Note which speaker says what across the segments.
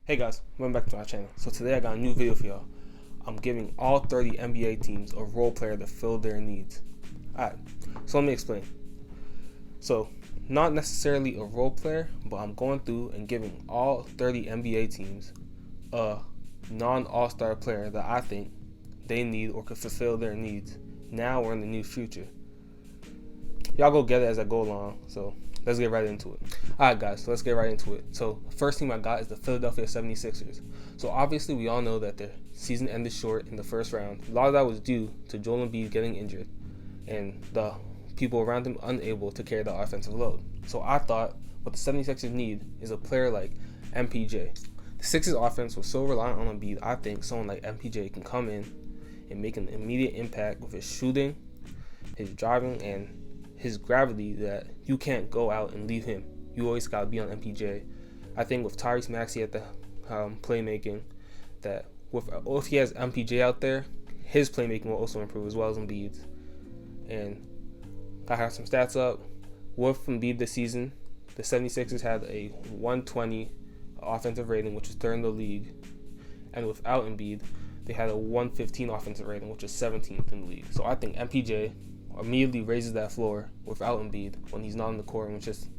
Speaker 1: Hey guys, welcome back to my channel. So today I got a new video for y'all. I'm giving all 30 NBA teams a role player to fill their needs. Alright, so let me explain. So, not necessarily a role player, but I'm going through and giving all 30 NBA teams a non-all-star player that I think they need or could fulfill their needs now or in the near future. Y'all go get it as I go along, so let's get right into it. Alright guys, so let's get right into it. So the first team I got is the Philadelphia 76ers. So obviously we all know that their season ended short in the first round. A lot of that was due to Joel Embiid getting injured and the people around him unable to carry the offensive load. So I thought what the 76ers need is a player like MPJ. The Sixers offense was so reliant on Embiid, I think someone like MPJ can come in and make an immediate impact with his shooting, his driving, and his gravity that you can't go out and leave him. You always got to be on MPJ. I think with Tyrese Maxey at the playmaking, that if he has MPJ out there, his playmaking will also improve as well as Embiid's. And I have some stats up. With Embiid this season, the 76ers had a 120 offensive rating, which is third in the league. And without Embiid, they had a 115 offensive rating, which is 17th in the league. So I think MPJ immediately raises that floor without Embiid when he's not on the court, and it's just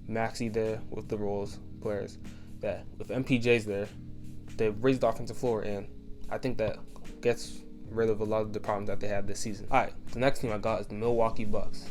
Speaker 1: Maxey there with the roles players. That if MPJ's there, they raise the offensive floor, and I think that gets rid of a lot of the problems that they had this season. Alright, the next team I got is the Milwaukee Bucks.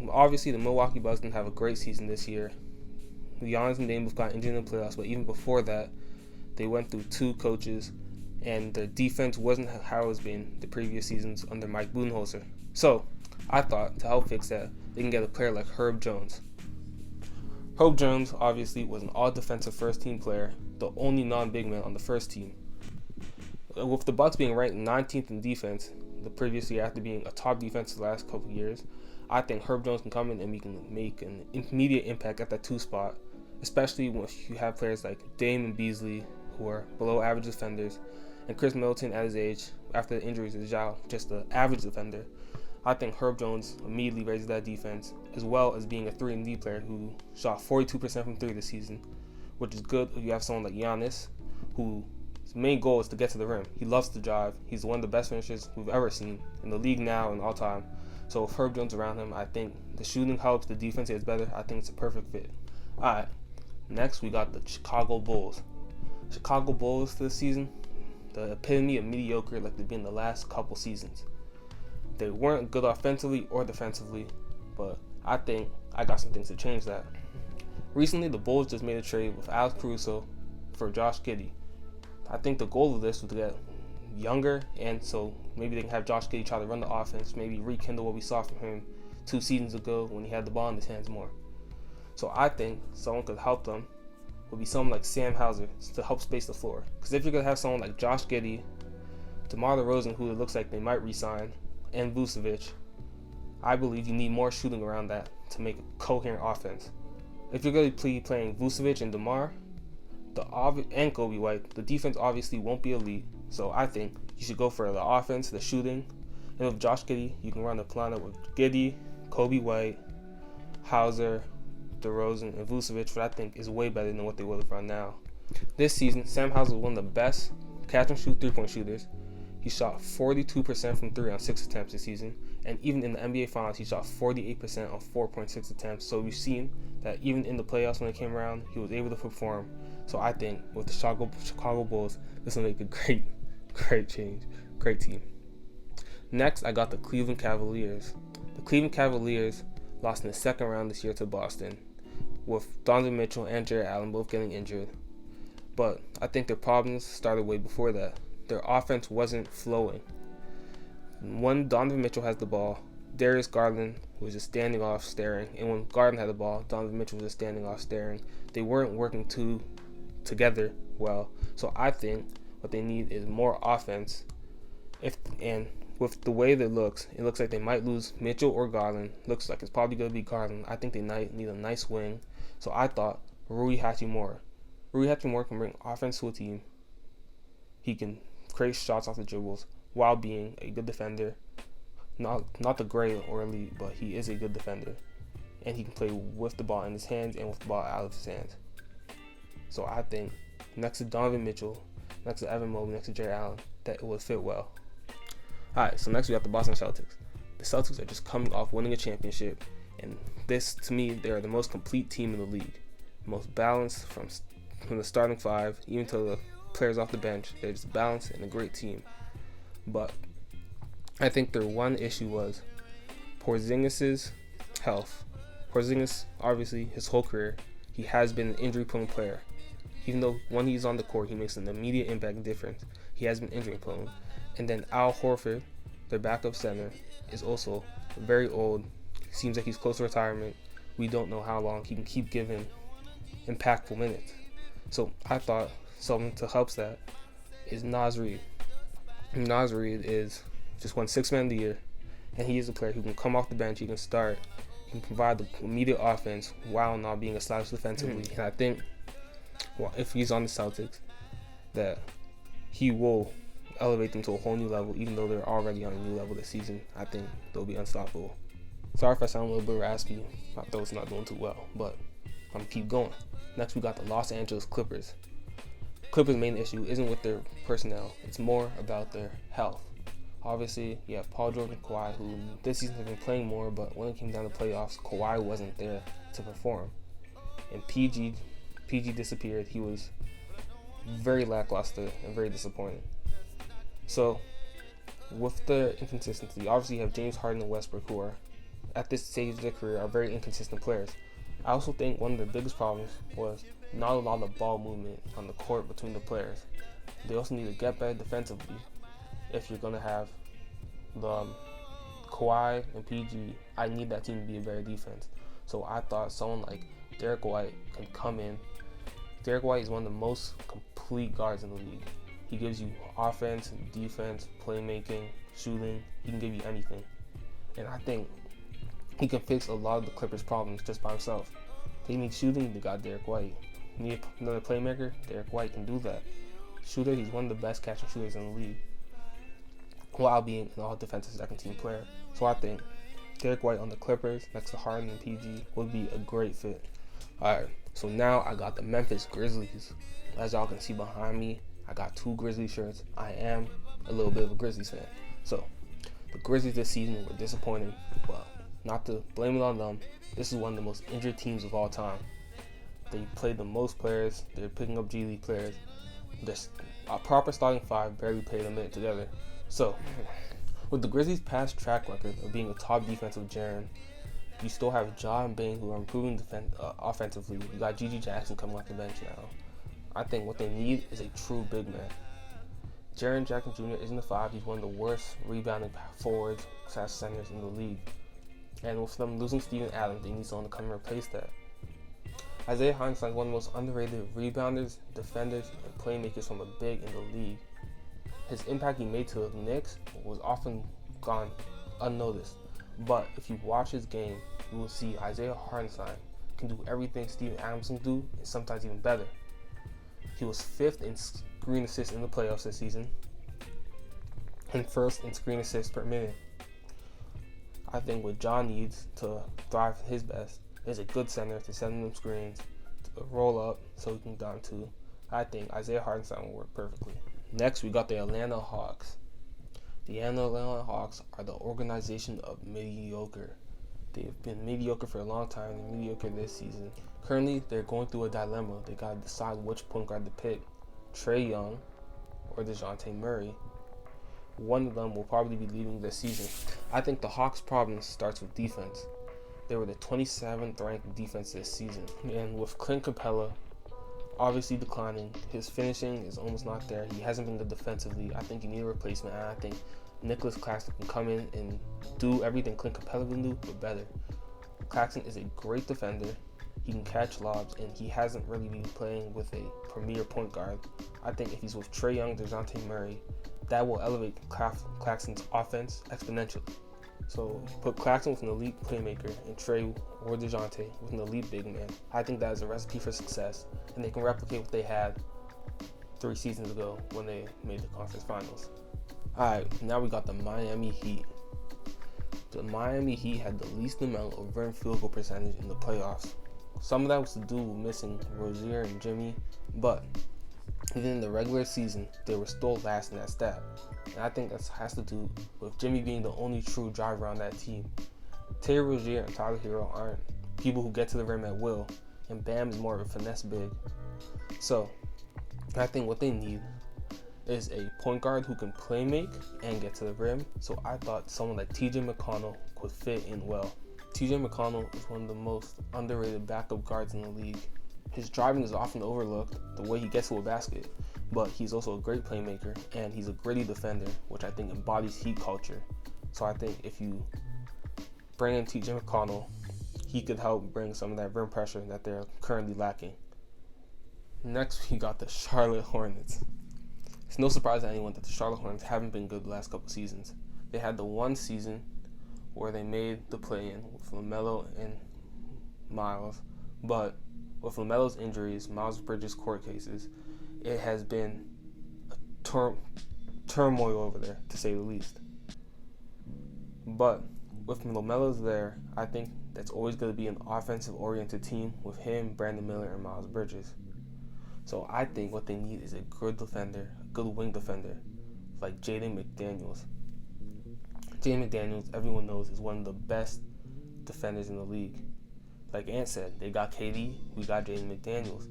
Speaker 1: Obviously, the Milwaukee Bucks didn't have a great season this year. Giannis and Dame both got injured in the playoffs, but even before that, they went through two coaches, and their defense wasn't how it's been the previous seasons under Mike Budenholzer. So, I thought to help fix that, they can get a player like Herb Jones. Herb Jones obviously was an all-defensive first-team player, the only non-big man on the first team. With the Bucks being ranked 19th in defense the previous year after being a top defense the last couple of years, I think Herb Jones can come in and make an immediate impact at that 2 spot, especially when you have players like Dame and Beasley who are below average defenders, and Chris Middleton at his age after the injuries is now just an average defender. I think Herb Jones immediately raises that defense, as well as being a 3-and-D player who shot 42% from 3 this season, which is good if you have someone like Giannis, whose main goal is to get to the rim. He loves to drive. He's one of the best finishers we've ever seen in the league now and all time. So with Herb Jones around him, I think the shooting helps, the defense is better. I think it's a perfect fit. Alright, next we got the Chicago Bulls. Chicago Bulls this season, the epitome of mediocre like they've been the last couple seasons. They weren't good offensively or defensively, but I think I got some things to change that. Recently, the Bulls just made a trade with Alex Caruso for Josh Giddey. I think the goal of this was to get younger, and so maybe they can have Josh Giddey try to run the offense, maybe rekindle what we saw from him 2 seasons ago when he had the ball in his hands more. So I think someone could help them would be someone like Sam Hauser to help space the floor. Because if you're going to have someone like Josh Giddey, DeMar DeRozan, who it looks like they might re-sign, and Vucevic, I believe you need more shooting around that to make a coherent offense. If you're going to be playing Vucevic and DeMar and Kobe White, the defense obviously won't be elite, so I think you should go for the offense, the shooting, and with Josh Giddey, you can run the lineup with Giddey, Kobe White, Hauser, DeRozan, and Vucevic, which I think is way better than what they would have run now. This season, Sam Hauser was one of the best catch-and-shoot three-point shooters. He shot 42% from 3 on 6 attempts this season, and even in the NBA Finals, he shot 48% on 4.6 attempts. So we've seen that even in the playoffs when it came around, he was able to perform. So I think with the Chicago Bulls, this will make a great change, great team. Next, I got the Cleveland Cavaliers. The Cleveland Cavaliers lost in the second round this year to Boston, with Donovan Mitchell and Jarrett Allen both getting injured. But I think their problems started way before that. Their offense wasn't flowing. When Donovan Mitchell has the ball, Darius Garland was just standing off staring, and when Garland had the ball, Donovan Mitchell was just standing off staring. They weren't working together well. So I think what they need is more offense. And with the way that it looks like they might lose Mitchell or Garland. Looks like it's probably going to be Garland. I think they need a nice wing. So I thought Rui Hachimura can bring offense to a team. He can create shots off the dribbles while being a good defender. Not the great or elite, but he is a good defender. And he can play with the ball in his hands and with the ball out of his hands. So I think next to Donovan Mitchell, next to Evan Mobley, next to Jared Allen, that it would fit well. Alright, so next we got the Boston Celtics. The Celtics are just coming off winning a championship, and this, to me, they are the most complete team in the league. Most balanced from the starting five, even to the players off the bench. They're just balanced and a great team. But I think their one issue was Porzingis' health. Porzingis, obviously, his whole career, he has been an injury-prone player. Even though when he's on the court, he makes an immediate impact difference, he has been injury-prone. And then Al Horford, their backup center, is also very old. Seems like he's close to retirement. We don't know how long he can keep giving impactful minutes. So I thought someone to help that is Naz Reid. Naz Reid is just won Sixth Man of the Year, and he is a player who can come off the bench, he can start, he can provide the immediate offense while not being established defensively. And I think, well, if he's on the Celtics, that he will elevate them to a whole new level. Even though they're already on a new level this season, I think they'll be unstoppable. Sorry if I sound a little bit raspy. My throat's not doing too well, but I'm gonna keep going. Next, we got the Los Angeles Clippers. Clippers' main issue isn't with their personnel. It's more about their health. Obviously, you have Paul George and Kawhi, who this season have been playing more, but when it came down to playoffs, Kawhi wasn't there to perform. And PG disappeared. He was very lackluster and very disappointing. So, with the inconsistency, obviously you have James Harden and Westbrook, who are, at this stage of their career, are very inconsistent players. I also think one of the biggest problems was not a lot of ball movement on the court between the players. They also need to get better defensively if you're going to have the Kawhi and PG. I need that team to be a better defense. So I thought someone like Derek White could come in. Derek White is one of the most complete guards in the league. He gives you offense, defense, playmaking, shooting. He can give you anything. And I think he can fix a lot of the Clippers' problems just by himself. They need shooting, they got Derek White. You need another playmaker, Derek White can do that. Shooter, he's one of the best catch and shooters in the league, while being an all-defensive second-team player. So I think Derek White on the Clippers next to Harden and PG would be a great fit. Alright, so now I got the Memphis Grizzlies. As y'all can see behind me, I got 2 Grizzlies shirts. I am a little bit of a Grizzlies fan. So, the Grizzlies this season were disappointing, but not to blame it on them. This is one of the most injured teams of all time. They played the most players. They're picking up G League players. A proper starting five barely played a minute together. So, with the Grizzlies' past track record of being a top defensive giant, you still have Ja and Bane, who are improving offensively. You got Gigi Jackson coming off the bench now. I think what they need is a true big man. Jaren Jackson Jr. isn't a 5. He's one of the worst rebounding forwards / centers in the league. And with them losing Steven Adams, they need someone to come and replace that. Isaiah Hartenstein is one of the most underrated rebounders, defenders, and playmakers from a big in the league. His impact he made to the Knicks was often gone unnoticed. But if you watch his game, you will see Isaiah Hartenstein can do everything Steven Adams can do, and sometimes even better. He was 5th in screen assists in the playoffs this season, and 1st in screen assists per minute. I think what John needs to thrive his best is a good center to send them screens, to roll up so he can down 2. I think Isaiah Hartenstein will work perfectly. Next, we got the Atlanta Hawks. The Atlanta Hawks are the organization of mediocre. They've been mediocre for a long time. They're mediocre this season. Currently, they're going through a dilemma. They got to decide which point guard to pick, Trae Young or DeJounte Murray. One of them will probably be leaving this season. I think the Hawks' problem starts with defense. They were the 27th ranked defense this season. And with Clint Capella obviously declining, his finishing is almost not there. He hasn't been good defensively. I think you need a replacement. And I think Nicholas Claxton can come in and do everything Clint Capella can do, but better. Claxton is a great defender. He can catch lobs, and he hasn't really been playing with a premier point guard. I think if he's with Trae Young, DeJounte Murray, that will elevate Claxton's offense exponentially. So put Claxton with an elite playmaker and Trae or DeJounte with an elite big man. I think that is a recipe for success, and they can replicate what they had 3 seasons ago when they made the conference finals. Alright, now we got the Miami Heat. The Miami Heat had the least amount of earned field goal percentage in the playoffs. Some of that was to do with missing Rozier and Jimmy, but Even in the regular season, they were still last in that stat. And I think that has to do with Jimmy being the only true driver on that team. Terry Rozier and Tyler Hero aren't people who get to the rim at will, and Bam is more of a finesse big. So, I think what they need is a point guard who can play make and get to the rim. So I thought someone like TJ McConnell could fit in well. TJ McConnell is one of the most underrated backup guards in the league. His driving is often overlooked, the way he gets to a basket, but he's also a great playmaker, and he's a gritty defender, which I think embodies Heat culture. So I think if you bring in TJ McConnell, he could help bring some of that rim pressure that they're currently lacking. Next, we got the Charlotte Hornets. It's no surprise to anyone that the Charlotte Hornets haven't been good the last couple seasons. They had the one season where they made the play-in with LaMelo and Miles, but with LaMelo's injuries, Miles Bridges' court cases, it has been a turmoil over there, to say the least. But with LaMelo's there, I think that's always going to be an offensive-oriented team with him, Brandon Miller, and Miles Bridges. So I think what they need is a good defender, a good wing defender, like Jaden McDaniels. Jaden McDaniels, everyone knows, is one of the best defenders in the league. Like Ant said, they got KD, we got Jaden McDaniels.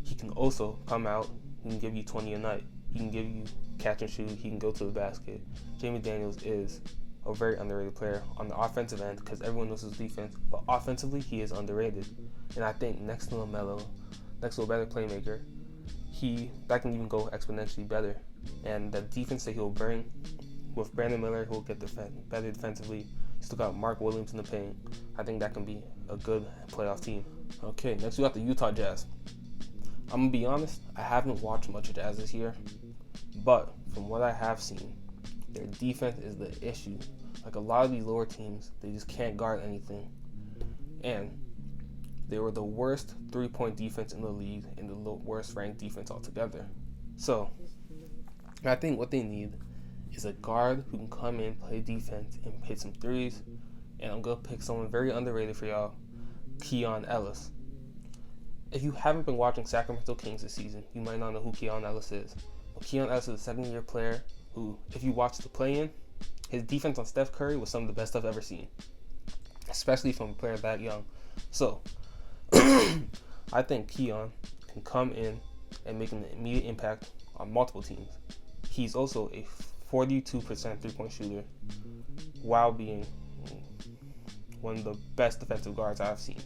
Speaker 1: He can also come out, he can give you 20 a night. He can give you catch and shoot, he can go to the basket. Jaden McDaniels is a very underrated player on the offensive end because everyone knows his defense, but offensively he is underrated. And I think next to LaMelo, next to a better playmaker, that can even go exponentially better. And the defense that he'll bring with Brandon Miller, who will get better defensively, still got Mark Williams in the paint. I think that can be a good playoff team. Okay, next we got the Utah Jazz. I'm going to be honest, I haven't watched much of Jazz this year, but from what I have seen, their defense is the issue. Like a lot of these lower teams, they just can't guard anything. And they were the worst three-point defense in the league and the worst ranked defense altogether. So, I think what they need is a guard who can come in, play defense, and hit some threes. And I'm going to pick someone very underrated for y'all, Keon Ellis. If you haven't been watching Sacramento Kings this season, you might not know who Keon Ellis is. But Keon Ellis is a second-year player who, if you watch the play-in, his defense on Steph Curry was some of the best I've ever seen, especially from a player that young. So, I think Keon can come in and make an immediate impact on multiple teams. He's also a 42% three-point shooter while being one of the best defensive guards I've seen,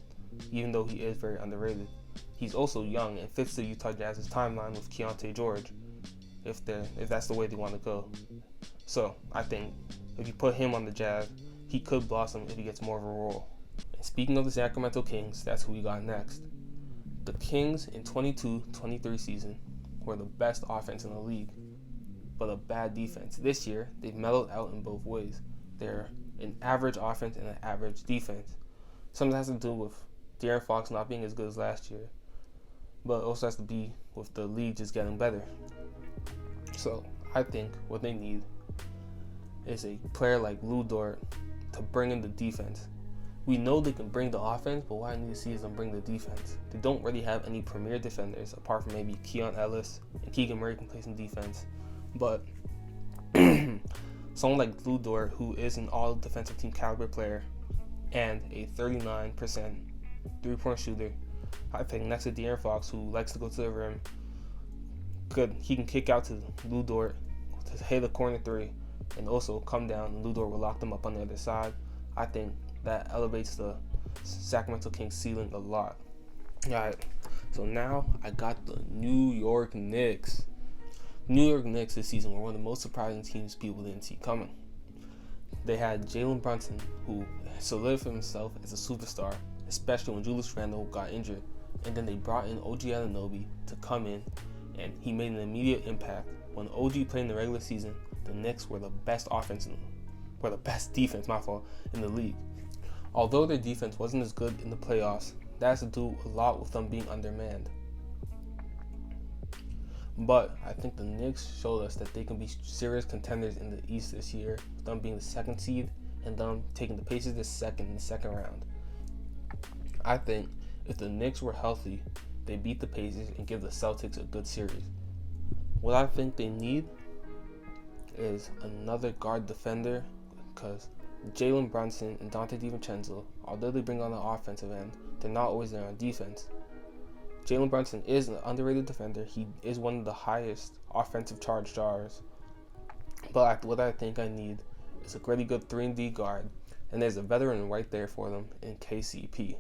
Speaker 1: even though he is very underrated. He's also young and fits the Utah Jazz's timeline with Keontae George, if that's the way they want to go. So I think if you put him on the Jazz, he could blossom if he gets more of a role. And speaking of the Sacramento Kings, that's who we got next. The Kings in 22-23 season were the best offense in the league, but a bad defense. This year, they've mellowed out in both ways. They're an average offense and an average defense. Some of that has to do with De'Aaron Fox not being as good as last year, but it also has to be with the league just getting better. So I think what they need is a player like Lou Dort to bring in the defense. We know they can bring the offense, but what I need to see is them bring the defense. They don't really have any premier defenders apart from maybe Keon Ellis and Keegan Murray can play some defense. But someone like Lou Dort, who is an all-defensive team caliber player and a 39% three-point shooter, I think next to De'Aaron Fox, who likes to go to the rim, he can kick out to Lou Dort to hit a corner three and also come down, and Lou Dort will lock them up on the other side. I think that elevates the Sacramento Kings ceiling a lot. Alright, so now I got the New York Knicks. New York Knicks this season were one of the most surprising teams people didn't see coming. They had Jalen Brunson, who solidified himself as a superstar, especially when Julius Randle got injured. And then they brought in OG Anunoby to come in, and he made an immediate impact. When OG played in the regular season, the Knicks were the best defense in the league. Although their defense wasn't as good in the playoffs, that has to do a lot with them being undermanned. But I think the Knicks showed us that they can be serious contenders in the East this year, with them being the second seed and them taking the Pacers in the second round. I think if the Knicks were healthy, they beat the Pacers and give the Celtics a good series. What I think they need is another guard defender, because Jalen Brunson and Dante DiVincenzo, although they bring on the offensive end, they're not always there on defense. Jalen Brunson is an underrated defender. He is one of the highest offensive charge drawers. But what I think I need is a really good 3-and-D guard, and there's a veteran right there for them in KCP.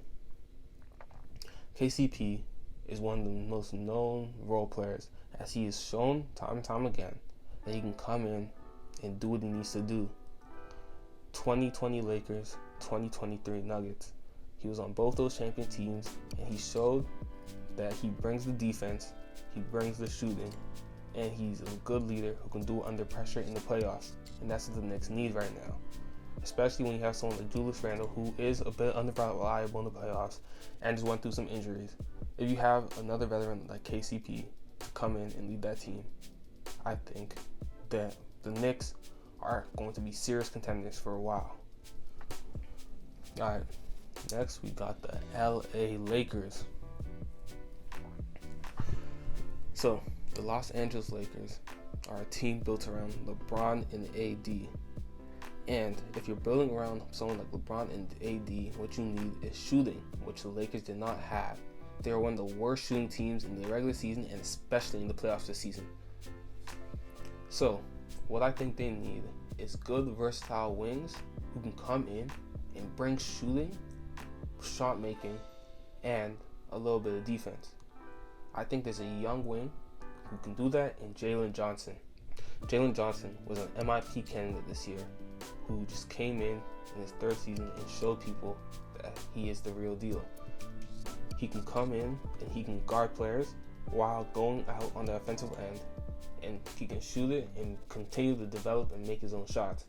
Speaker 1: KCP is one of the most known role players, as he has shown time and time again that he can come in and do what he needs to do. 2020 Lakers, 2023 Nuggets. He was on both those champion teams, and he showed that he brings the defense, he brings the shooting, and he's a good leader who can do it under pressure in the playoffs. And that's what the Knicks need right now, especially when you have someone like Julius Randle, who is a bit unreliable in the playoffs and just went through some injuries. If you have another veteran like KCP to come in and lead that team, I think that the Knicks are going to be serious contenders for a while. Alright, next we got the LA Lakers. So, the Los Angeles Lakers are a team built around LeBron and AD. And if you're building around someone like LeBron and AD, what you need is shooting, which the Lakers did not have. They are one of the worst shooting teams in the regular season and especially in the playoffs this season. So, what I think they need is good, versatile wings who can come in and bring shooting, shot making, and a little bit of defense. I think there's a young wing who can do that in Jalen Johnson. Jalen Johnson was an MIP candidate this year who just came in his third season and showed people that he is the real deal. He can come in and he can guard players while going out on the offensive end, and he can shoot it and continue to develop and make his own shots.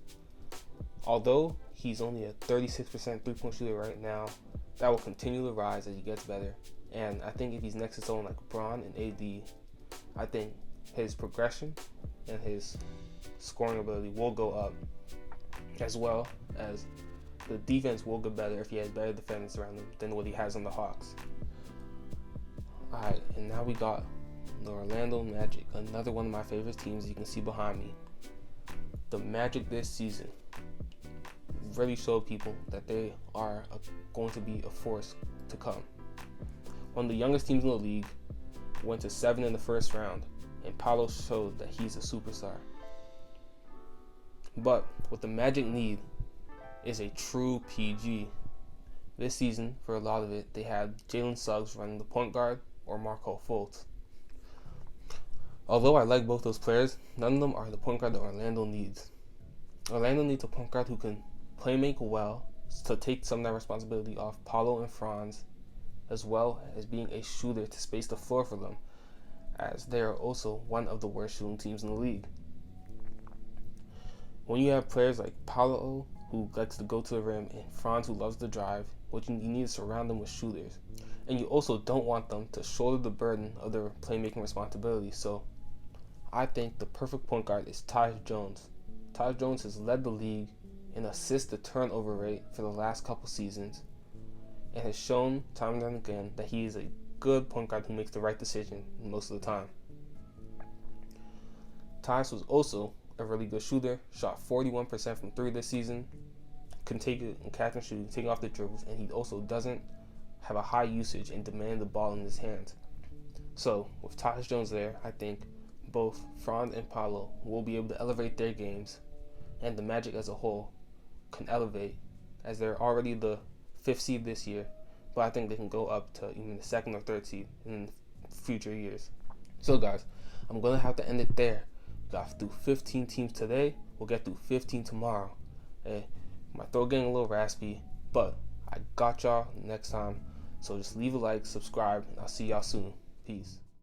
Speaker 1: Although he's only a 36% three-point shooter right now, that will continue to rise as he gets better. And I think if he's next to someone like LeBron and AD, I think his progression and his scoring ability will go up, as well as the defense will get better if he has better defenders around him than what he has on the Hawks. Alright, and now we got the Orlando Magic, another one of my favorite teams you can see behind me. The Magic this season really showed people that they are going to be a force to come. One of the youngest teams in the league, went to 7 in the first round, and Paolo showed that he's a superstar. But what the Magic need is a true PG. This season, for a lot of it, they had Jalen Suggs running the point guard or Markelle Fultz. Although I like both those players, none of them are the point guard that Orlando needs. Orlando needs a point guard who can play make well to take some of that responsibility off Paolo and Franz, as well as being a shooter to space the floor for them, as they are also one of the worst shooting teams in the league. When you have players like Paolo, who likes to go to the rim, and Franz, who loves to drive, what you need to surround them with shooters. And you also don't want them to shoulder the burden of their playmaking responsibility. So I think the perfect point guard is Tyus Jones. Tyus Jones has led the league in assist to turnover rate for the last couple seasons, and has shown time and again that he is a good point guard who makes the right decision most of the time. Tyus was also a really good shooter, shot 41% from 3 this season, can take it and catch and shoot, take off the dribbles, and he also doesn't have a high usage and demand the ball in his hands. So with Tyus Jones there, I think both Franz and Paolo will be able to elevate their games, and the Magic as a whole can elevate, as they're already the 5th seed this year, but I think they can go up to even the 2nd or 3rd seed in future years. So guys, I'm going to have to end it there. We got through 15 teams today. We'll get through 15 tomorrow. Hey, my throat getting a little raspy, but I got y'all next time. So just leave a like, subscribe, and I'll see y'all soon. Peace.